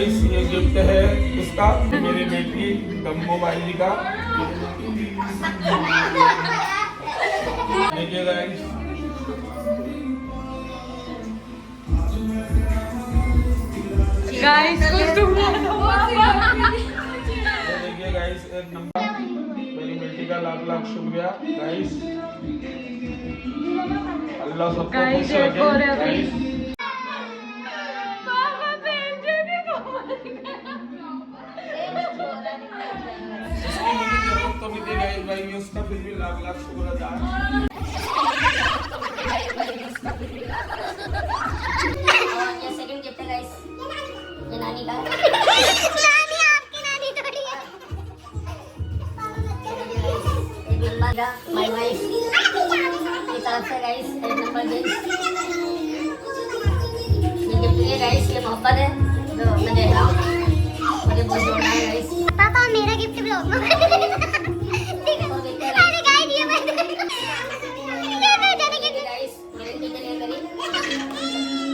Guys ये gift है इसका मेरी बेटी गम्बो भाई का। देखिए गाइस देखिए गाइस एक नंबर मेरी बेटी का लाख लाख शुक्रिया गाइस। अल्लाह सबको खुश रखे गाइस। तो भी दे गाइस भाई उसका फिर भी लाख लाख शुक्र अदा। और ये सेकंड गिफ्ट है गाइस, ये नानी का। नानी आपकी नानी थोड़ी है। माय वाइफ की तरफ से गाइस एक नंबर गिफ्ट। ये गिफ्ट है गाइस, ये मोहब्बत है जो मैं दे रहा हूँ, मुझे बहुत जोड़ना है गाइस। पापा मेरा गिफ्ट ब्लॉग में अरे गाइस ये मैं जाने के गाइस मेरे लिए ले करी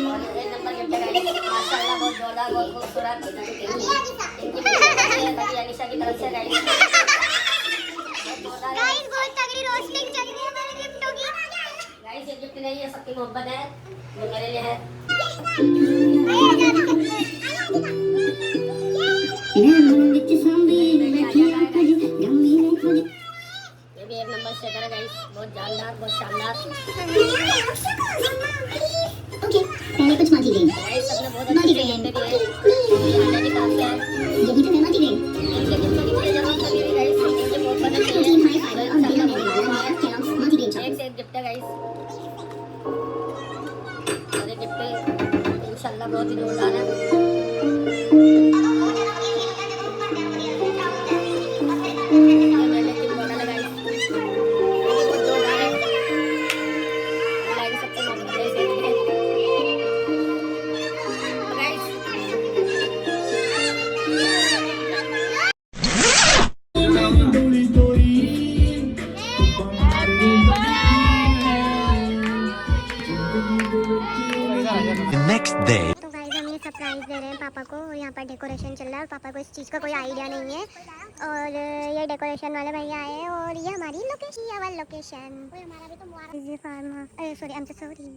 और एक नंबर गिफ्ट है गाइस, माशाल्लाह बहुत जोरदार बहुत खूबसूरत। ये अनिशा की तरफ से गाइस बहुत तगड़ी रोस्टिंग चल रही है मेरे गिफ्टों की। गाइस ये गिफ्ट नहीं है, सबकी मोहब्बत है जो मेरे लिए है। ये भी एक नंबर से है गाइस, बहुत जानदार बहुत शानदार। ओके पहले कुछ मांगी गई गाइस सबने बहुत अच्छी गिफ्ट दी है, ये मेरी तरफ से है। ये भी तो मैं मांगी गई इनके गिफ्ट की मुझे जरूरत लगी है गाइस, मुझे बहुत पसंद है। टीम हाई फाइव और वीडियो में मांगी गई एक से एक गिफ्ट है गाइस, और ये गिफ्ट इंशाल्लाह बहुत ही जोरदार है। ये मेरे लिए बॉटल है गाइस, ये बहुत जोरदार है। गाइस सबसे मस्त है इसे गाइस। The next day. तो गाइस हम ये सरप्राइज दे रहे हैं पापा को और यहाँ पर डेकोरेशन चल रहा है और पापा को इस चीज़ का कोई आइडिया नहीं है। और ये डेकोरेशन वाले भैया आए हैं और ये हमारी लोकेशन हमारा भी तो farm sorry I am sorry.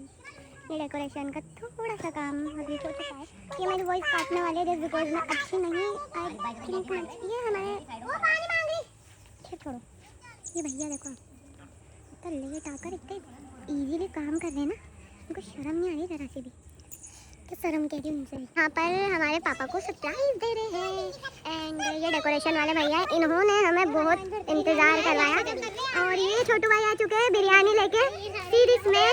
ये डेकोरेशन का थोड़ा सा काम अभी हो चुका है। ये मेरी वॉइस काटने वाले जस्ट बिकॉज मैं अच्छी नहीं आई थिंक लगती है हमारे छोड़ो। ये भैया देखो तो लेट आकर इतने इजीली काम कर रहे हैं ना, उनको शर्म नहीं आ रही जरा सी भी। तो शर्म कह रही उनसे। यहाँ पर हमारे पापा को सरप्राइज दे रहे हैं एंड ये डेकोरेशन वाले भैया इन्होंने हमें बहुत इंतजार करवाया। और ये छोटू भाई आ चुके हैं बिरयानी लेके सीरीज में।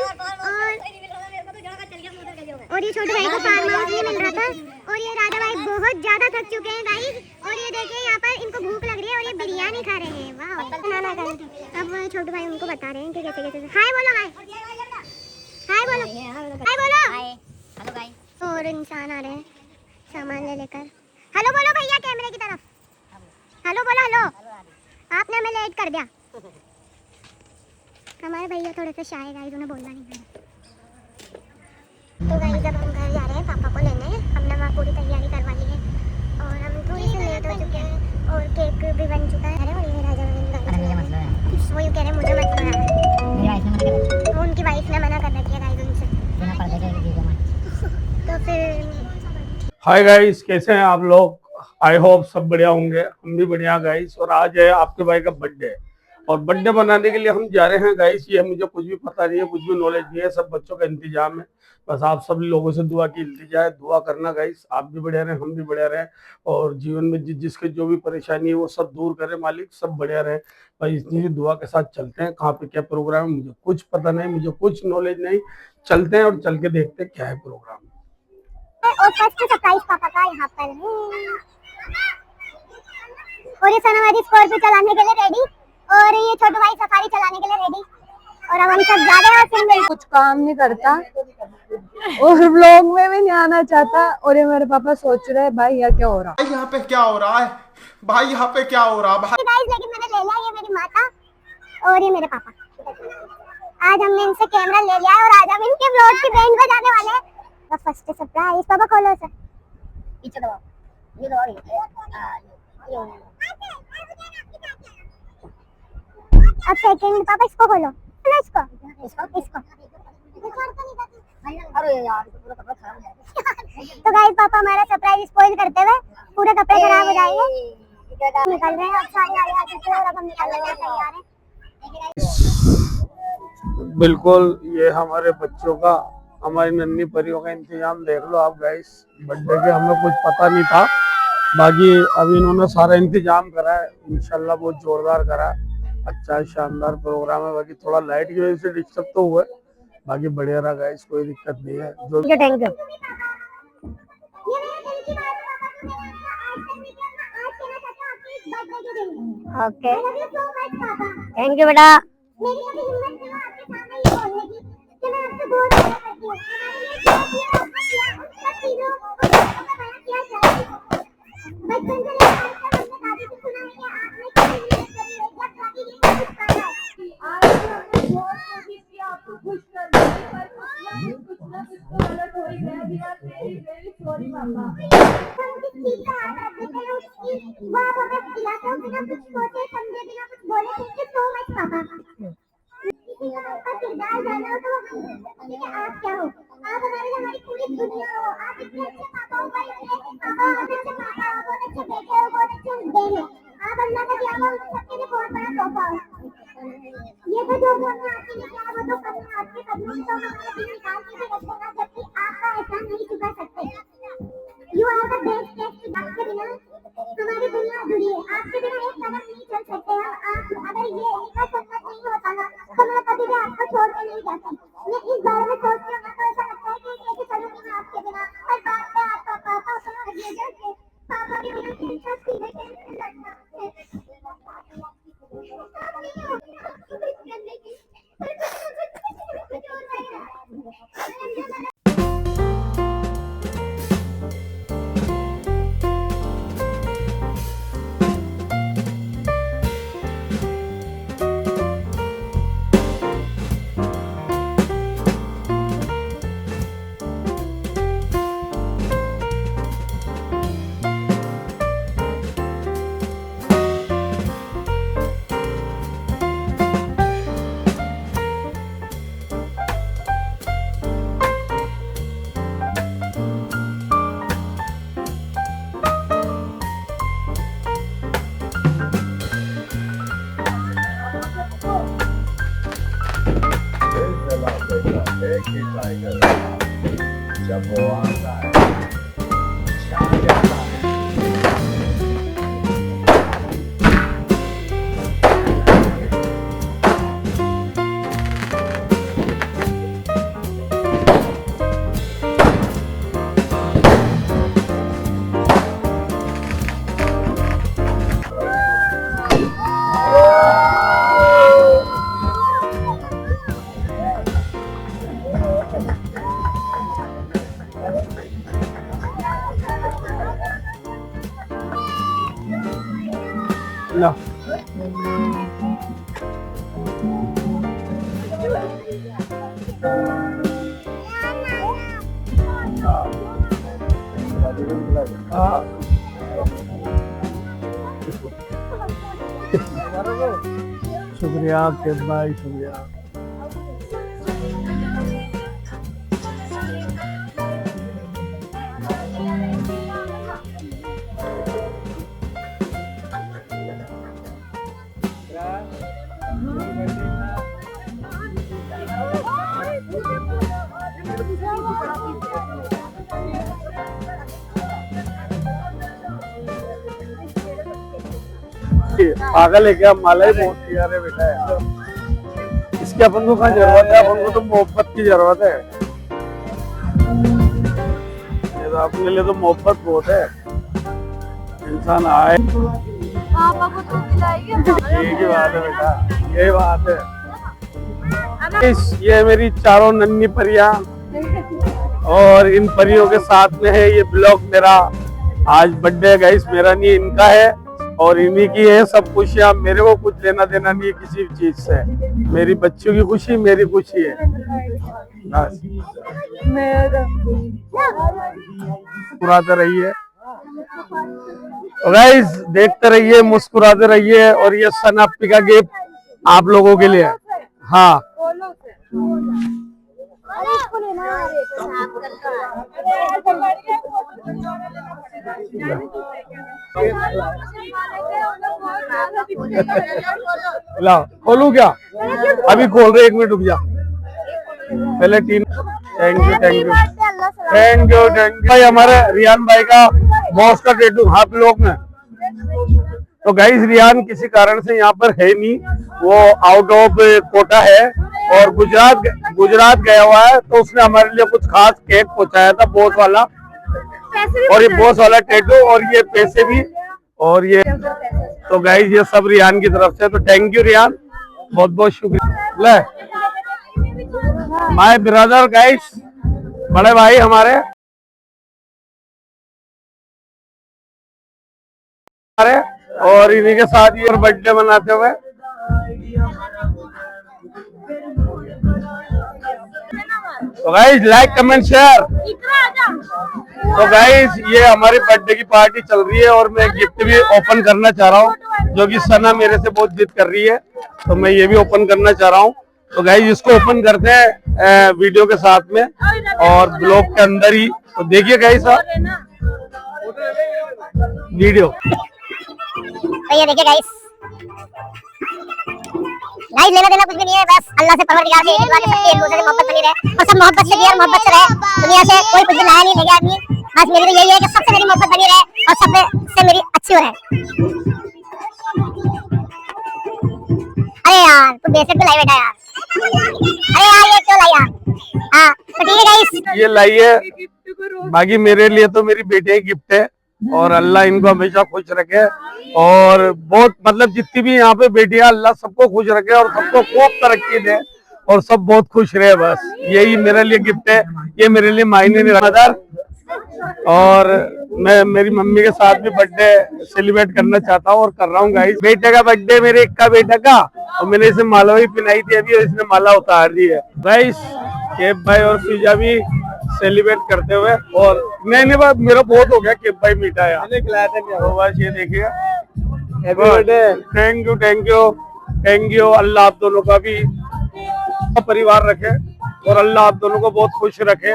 और ये छोटू भाई को फार्म हाउस में मिल रहा था। और ये राजा भाई बहुत ज्यादा थक चुके हैं गाइस। और ये देखिए यहाँ पर इनको भूख लग रही है और ये बिरयानी खा रहे हैं। वाह ना अब छोटू भाई उनको बता रहे हैं कि कैसे कैसे। हाय बोलो हाय हाय बोलो हाय बोलो हेलो गाइस। और इंसान आ रहे हैं सामान ले लेकर। हेलो बोलो भैया कैमरे की तरफ। हेलो बोलो हेलो। आपने हमें लेट कर दिया। हमारे भैया थोड़े से शाय गाइस, उन्हें बोलना नहीं है। तो गाइस जब हम घर जा रहे हैं पापा को लेने, हमने वहाँ पूरी तैयारी करवा ली है और हम थोड़ी सी लेट हो चुके हैं और केक भी बन चुका है। और ये राजा वो यूँ कह रहे मुझे मत बनाना, वो उनकी वाइफ ने मना कर रखी है गाइस उनसे। तो फिर हाय गाइस कैसे हैं आप लोग? आई होप सब बढ़िया होंगे, हम भी बढ़िया गाइस। और आज है आपके भाई का बर्थडे और बर्थडे मनाने के लिए हम जा रहे हैं गाइस। ये मुझे कुछ भी पता नहीं है, कुछ भी नॉलेज नहीं है, सब बच्चों का इंतजाम है। बस आप सब लोगों से दुआ की इल्तिजा है, दुआ करना गाइस। आप भी बढ़िया रहें, हम भी बढ़िया रहें और जीवन में जिसके जो भी परेशानी है वो सब दूर करे मालिक, सब बढ़िया रहे। भाई इतनी ही दुआ के साथ चलते हैं। कहाँ पे क्या प्रोग्राम है मुझे कुछ पता नहीं, मुझे कुछ नॉलेज नहीं। चलते हैं और चल के देखते हैं क्या है प्रोग्राम। और फर्स्ट सरप्राइज पापा का यहाँ पर है। और ये सनावादी स्कॉर्पियो चलाने के लिए रेडी और ये छोटू भाई सफारी चलाने के लिए रेडी। और अब हम सब जा रहे हैं और फिर कुछ काम नहीं करता और व्लॉग में भी नहीं आना चाहता। और ये मेरे पापा सोच रहे हैं भाई यार क्या हो रहा है, यहाँ पे क्या हो रहा है भाई, यहाँ पे क्या हो रहा है भाई। गाइस लेकिन मैंने ले लिया, ये मेरी माता और ये मेरे पापा। आज हमने इनसे कैमरा ले लिया है और आज हम इनके व्लॉग की बैंड बजाने वाले हैं। तो फर्स्ट सरप्राइज पापा खोलो सर, पीछे दबाओ। ये तो और अब सेकंड पापा इसको खोलो ना, इसको इसको अरे यार पूरा कपड़ा खराब हो जाएगा। तो गाइस पापा हमारा सरप्राइज स्पॉइल करते हुए पूरे कपड़े खराब हो जाएंगे। निकल रहे हैं अब सारे आगे आ चुके हैं और अब हम निकलने के लिए तैयार हैं। बिल्कुल ये हमारे बच्चों का, हमारी नन्ही परियों का इंतजाम देख लो आप गाइस। बर्थडे के हमें कुछ पता नहीं था, बाकी अभी इन्होंने सारा इंतजाम करा है, इंशाल्लाह बहुत जोरदार करा है। अच्छा शानदार प्रोग्राम है। बाकी थोड़ा लाइट की वजह से डिस्टर्ब तो हुआ है, बाकी बढ़िया रहा गाइस, कोई दिक्कत नहीं है। जो thank you. Okay thank you बेटा। आप क्या हो, आप हमारी पूरी दुनिया हो, आप इतने अच्छे पापा हो, पापा बहुत अच्छे पापा हो, बहुत अच्छे बेटे हो, बहुत अच्छे बहन हो, आप अल्लाह का दिया हुआ सबके लिए बहुत बड़ा तोहफा हो। ये तो जो हमने आपके लिए किया वो तो करना, आपके कदमों में तो हमारा दिल निकाल के भी रखेगा, जबकि आपका एहसान नहीं चुका सकते। You are the best test, आपके बिना हमारी दुनिया अधूरी है, आपके बिना एक कदम नहीं चल सकते हम। आप अगर ये इनका सन्नत नहीं होता ना तो मैं कभी भी आपको छोड़ के नहीं जाती। मैं इस बारे में सोचती हूँ तो ऐसा लगता है कि कैसे चलूंगी मैं आपके बिना। हर बात पे आपका पापा अपना ये जैसे पापा के बिना कैसा सीधे कैसे लगता है। जब वो आता है छा जाता है। ला शुक्रिया केस भाई, शुक्रिया। पागल है क्या, माला ही बहुत किया रे बेटा है। इसकी अपन को कहाँ जरूरत है, अपन को तो मोहब्बत की जरूरत है। ये तो अपने लिए तो मोहब्बत बहुत है। इंसान आए पापा को तो खिलाइए। यही बात है बेटा, यही बात है। ये मेरी चारों नन्ही परियां और इन परियों के साथ में है ये ब्लॉग मेरा। आज बर्थडे है गाइस, मेरा नहीं इनका है और इन्हीं की है सब खुशियां। मेरे को कुछ लेना देना नहीं है किसी चीज से। मेरी बच्चों की खुशी मेरी खुशी है बस। मुस्कुराते रहिए, तो गाइस देखते रहिए, मुस्कुराते रहिए, और ये सन अप्पी का गिफ्ट आप लोगों के लिए है। हाँ ला खोलू क्या? अभी खोल रहे, 1 मिनट रुक जा पहले। 3 thank you thank you thank you thank you भाई। हमारे रियान भाई का बॉस का टैटू हाथ लोग में। तो गाइस रियान किसी कारण से यहाँ पर है नहीं, वो आउट ऑफ कोटा है और गुजरात गया हुआ है। तो उसने हमारे लिए कुछ खास केक पहुंचाया था, बॉस वाला, और ये बॉस वाला टैटू और ये पैसे भी, और ये तो गाइस ये सब रियान की तरफ से। तो थैंक यू रियान, बहुत बहुत शुक्रिया। ले माय ब्रदर गाइस, बड़े भाई हमारे और इन्हीं के साथ ये बर्थडे मनाते हुए। तो गाइस लाइक कमेंट शेयर। तो गाइस ये हमारी बर्थडे की पार्टी चल रही है और मैं गिफ्ट भी ओपन करना चाह रहा हूँ, जो कि सना मेरे से बहुत जिद कर रही है, तो मैं ये भी ओपन करना चाह रहा हूँ। तो गाइस इसको ओपन करते हैं वीडियो के साथ में और ब्लॉग के अंदर ही। तो देखिए गाइस वीडियो। तो ये देखिए गाइस लेना देना कुछ भी नहीं है, बस अल्लाह से परवरदिगार से दुआ के सकते हैं, एक दूसरे से मोहब्बत बनी रहे और सब मोहब्बत से दिया और मोहब्बत से रहे। दुनिया से कोई कुछ भी लाया नहीं लेके आदमी, बस मेरी तो यही है कि सबसे मेरी मोहब्बत बनी रहे और सबसे मेरी अच्छी हो रहे। अरे यार तू बेशक तो लाई बेटा यार, अरे यार ये क्यों लाई यार? हाँ तो ठीक है गाइस, ये लाई है, बाकी मेरे लिए तो मेरी बेटी की गिफ्ट है और अल्लाह इनको हमेशा खुश रखे। और बहुत मतलब जितनी भी यहाँ पे बेटियां, अल्लाह सबको खुश रखे और सबको खूब तरक्की दे और सब बहुत खुश रहे, बस यही मेरे लिए गिफ्ट है। ये मेरे लिए मायने नहीं रखता। और मैं मेरी मम्मी के साथ भी बर्थडे सेलिब्रेट करना चाहता हूँ और कर रहा हूँ गाइस। बेटे का बर्थडे, मेरे एक का बेटा का, और मैंने इसे माला भी पहनाई थी अभी और इसने माला उतार दी है गाइस। केप भाई और फिजा भी सेलिब्रेट करते हुए, और नहीं बात मेरा बहुत हो गया केप भाई मीठा यार, तो बस ये देखिए। Happy birthday, thank you thank you thank you. अल्लाह आप दोनों का भी परिवार रखे और अल्लाह आप दोनों को बहुत खुश रखे।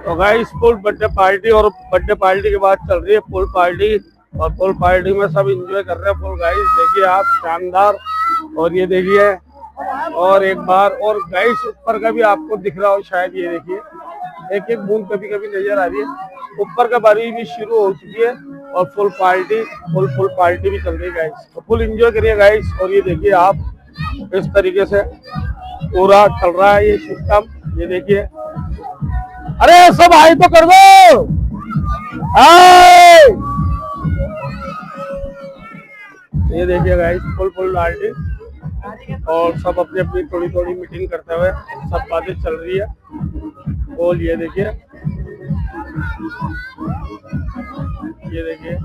तो गाइस फुल बर्थडे पार्टी, और बर्थडे पार्टी के बाद चल रही है फुल पार्टी, और फुल पार्टी में सब एंजॉय कर रहे हैं फुल। गाइस देखिए आप, शानदार। और ये देखिए, और एक बार और गाइस ऊपर का भी आपको दिख रहा हो शायद, ये देखिए एक एक बूंद कभी कभी नजर आ रही है। ऊपर का बारी भी शुरू हो चुकी है और फुल पार्टी भी चल रही है गाइस। तो फुल एंजॉय करिए गाइस। और ये देखिए आप, इस तरीके से पूरा चल रहा है ये सिस्टम। ये देखिए, अरे सब हाई तो कर दो, हाय। ये देखिए गाइस फुल पार्टी, और सब अपनी अपनी थोड़ी थोड़ी मीटिंग करते हुए सब बातें चल रही है। और ये देखिए, ये देखिए